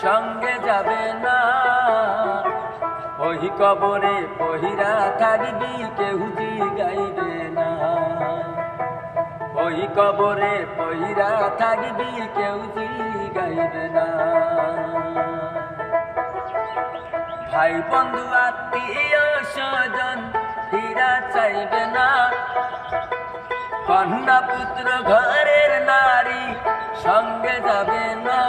সঙ্গে যাবে না। ওই কবরে পহিরা থাকবি কেউ জিগাইবে না। ওই কবরে পহিরা থাকবি কেউ জিগাইবে না। ভাই বন্ধু আত্মীয় স্বজন ফিরা চাইবে না। কন্যা পুত্র ঘরের নারী সঙ্গে যাবে না।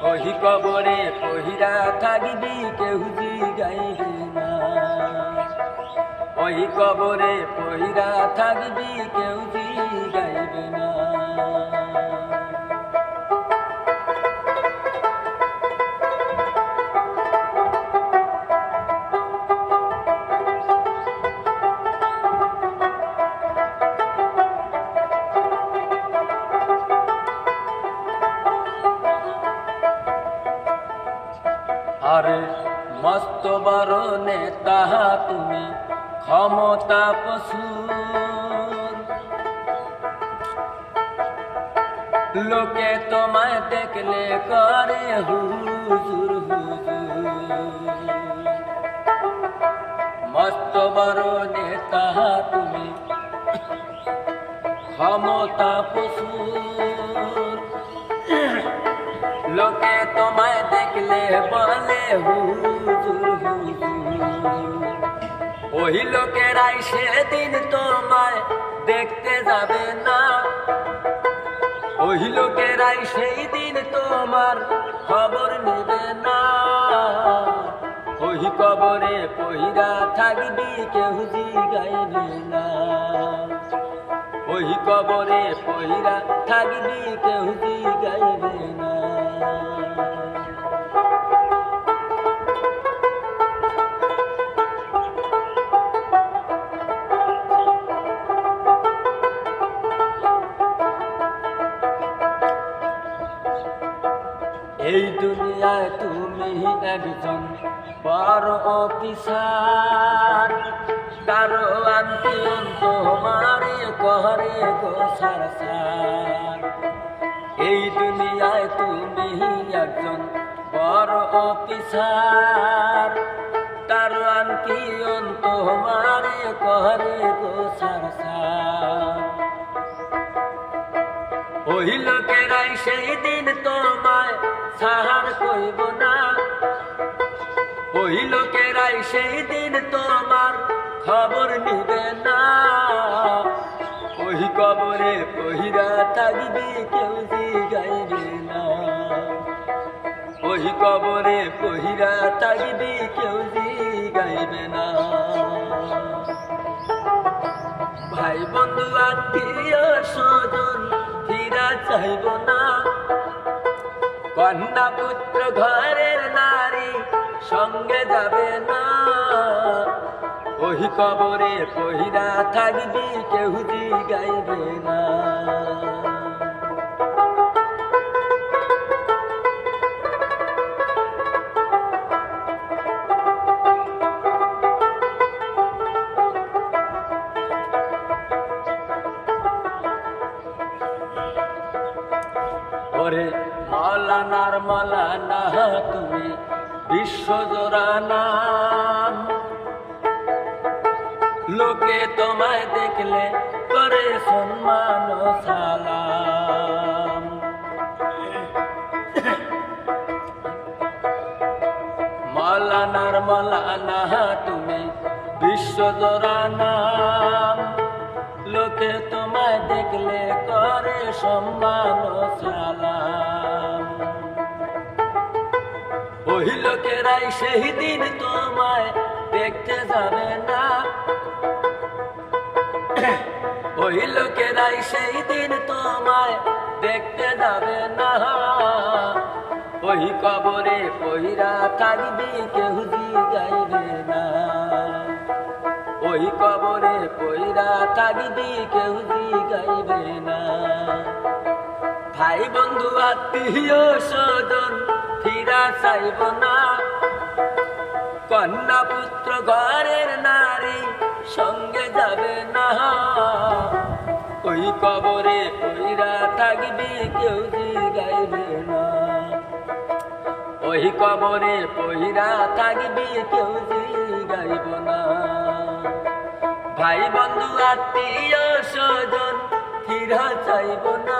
ওই কবরে পহিরা থাকবি কেউ জিগাইবে না। ওই কবরে পহিরা থাকবি কেউ জিগাইবে না। আরে মস্ত বড় নেতা তুমি, ক্ষমতা প্রচুর। লোকে তোমায় দেখলে করে হুজুর হুজুর। মস্ত বড় নেতা তুমি, ক্ষমতা প্রচুর। লোকে তোমায় দেখলে বলে হুজুর হুজুর। ওই লোকেরাই সেদিন তোমায় দেখতে যাবে না। ওই লোকেরাই সেই দিন তোমার খবর নেবে না। ওই কবরে পহিরা থাকবি কেউ জিগাইবে না। ওই কবরে পহিরা থাকবি কেউ জিগাইবে না। এই দুনিয়ায় তুমি একজন বড় অফিসার। কারো আত্মীয়ন তোমারে করে গোসার সার। এই দুনিয়ায় তুমি একজন বড় অফিসার। কারো আত্মীয়ন তোমারে করে গোসার সার। ওই লোকেরাই সেই দিন তোমায় সাহার কইব না। ওই লোকেরাই সেই দিন তোমার খবর নিবে না। ওই কবরে পহিরা থাকবি কেউ জিগাইবে না। ওই কবরে পহিরা থাকবি কেউ জিগাইবে না। ভাই বন্ধু আত্মীয় স্বজন ফিরা চাইব না। কন্যা পুত্র ঘরের নারী সঙ্গে যাবে না। ওই কবরে পহিরা থাকবি কেউ জিগাইবে না। ওরে মাওলানার মাওলানা তুমি বিশ্বজোড়া নাম। লোকে তোমায় দেখলে করে সম্মান ও সালাম। মাওলানার মাওলানা তুমি বিশ্বজোড়া নাম। লোকে তোমায় দেখলে করে সম্মান ও সালাম। ওই লোকেরাই সেই দিন তোমায় দেখতে যাবে না। ওই লোকেরাই সেই দিন তোমায় দেখতে যাবে না। ওই কবরে পহিরা থাকবি কেউ জিগাইবে না। ওই কবরে পহিরা থাকবি কেউ জিগাইবে না। ভাই বন্ধু আত্মীয় স্বজন ফিরা চাইব না। কন্যা পুত্র ঘরের নারী সঙ্গে যাবে না। ওই কবরে পহিরা থাকবি কেউ জিগাইবে না। ওই কবরে পহিরা থাকবি কেউ জিগাইব না। ভাই বন্ধু আত্মীয় স্বজন ফিরা চাইব না।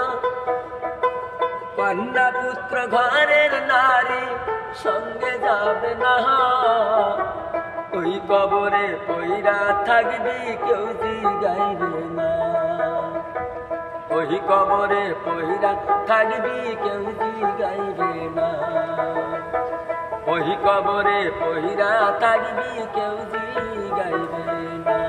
কন্যা পুত্র ঘরের নারী সঙ্গে যাবে না। ওই কবরে পইরা থাকবি কেউ জিগাইবে না। ওই কবরে পইরা থাকবি কেউ জিগাইবে না। ওই কবরে পইরা থাকবি কেউ জিগাইবে না।